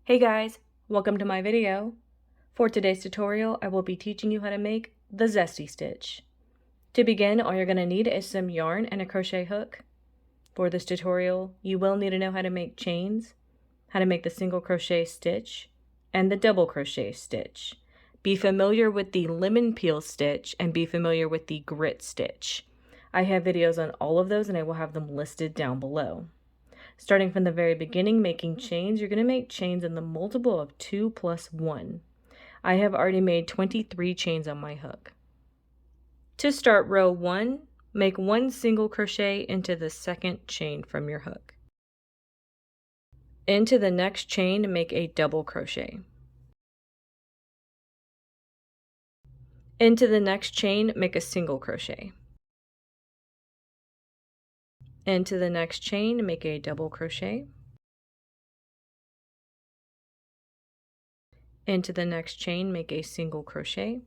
Hey guys, welcome to my video. For today's tutorial, I will be teaching you how to make the Zesty stitch. To begin, all you're going to need is some yarn and a crochet hook. For this tutorial, you will need to know how to make chains, how to make the single crochet stitch, and the double crochet stitch. Be familiar with the lemon peel stitch and be familiar with the grit stitch. I have videos on all of those and I will have them listed down below. Starting from the very beginning, making chains, you're going to make chains in the multiple of 2 plus 1. I have already made 23 chains on my hook. To start row 1, make 1 single crochet into the second chain from your hook. Into the next chain, make a double crochet. Into the next chain, make a single crochet. Into the next chain, make a double crochet. Into the next chain, make a single crochet.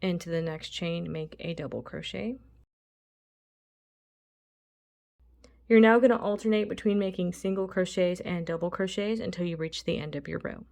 Into the next chain, make a double crochet. You're now going to alternate between making single crochets and double crochets until you reach the end of your row.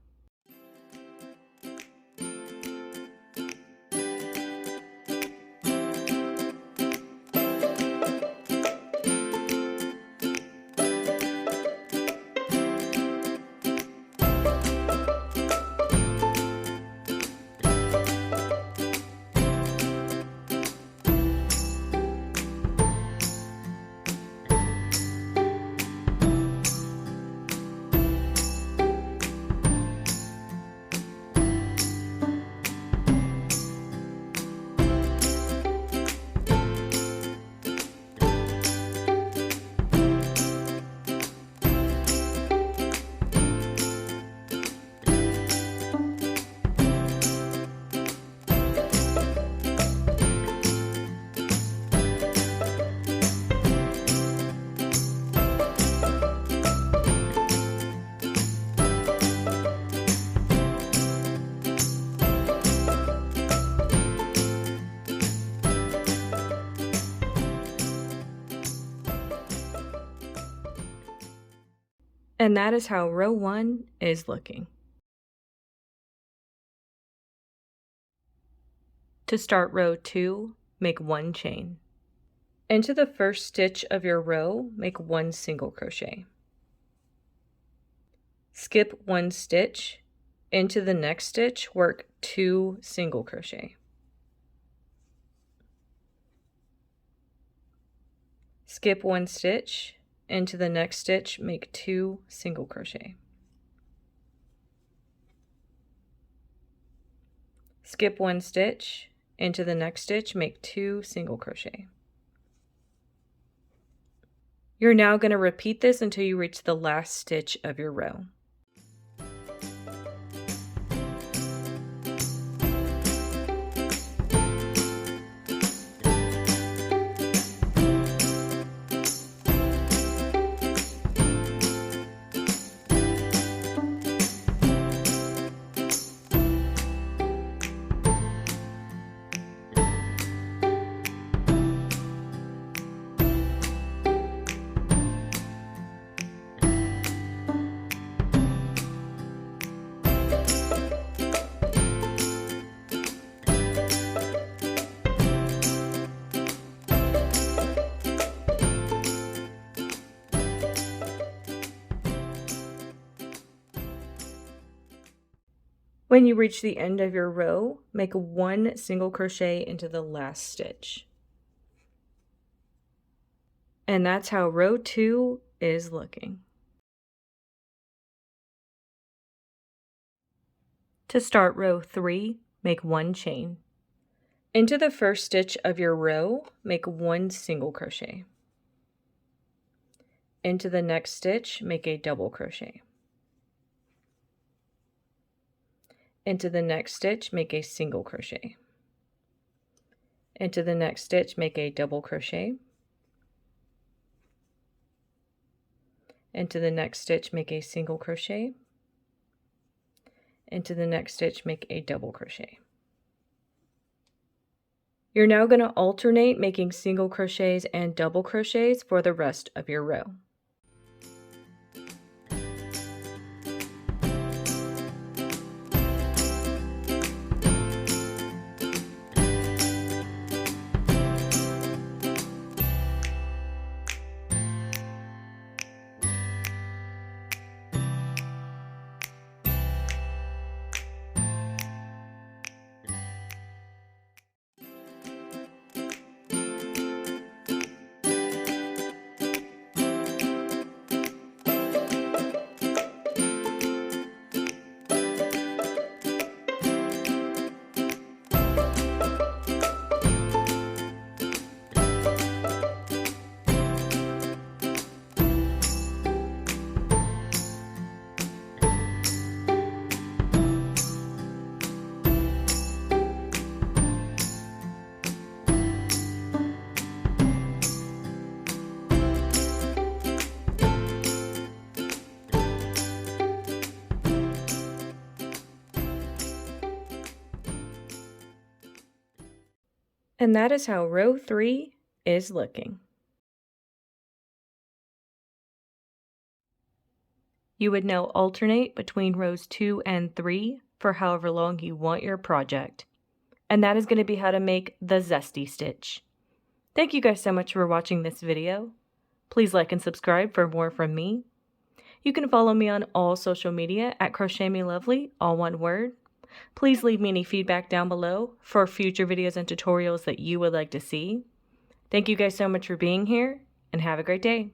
And that is how row 1 is looking. To start row 2, make 1 chain. Into the first stitch of your row, make 1 single crochet. Skip 1 stitch. Into the next stitch, work 2 single crochet. Skip 1 stitch. Into the next stitch, make 2 single crochet. Skip 1 stitch. Into the next stitch, make 2 single crochet. You're now going to repeat this until you reach the last stitch of your row. When you reach the end of your row, make 1 single crochet into the last stitch. And that's how row 2 is looking. To start row 3, make 1 chain. Into the first stitch of your row, make 1 single crochet. Into the next stitch, make a double crochet. Into the next stitch, make a single crochet. Into the next stitch, make a double crochet. Into the next stitch, make a single crochet. Into the next stitch, make a double crochet. You're now going to alternate making single crochets and double crochets for the rest of your row. And that is how row 3 is looking. You would now alternate between rows 2 and 3 for however long you want your project. And that is going to be how to make the Zesty stitch. Thank you guys so much for watching this video. Please like and subscribe for more from me. You can follow me on all social media at crochetmelovely, all one word. Please leave me any feedback down below for future videos and tutorials that you would like to see. Thank you guys so much for being here, and have a great day.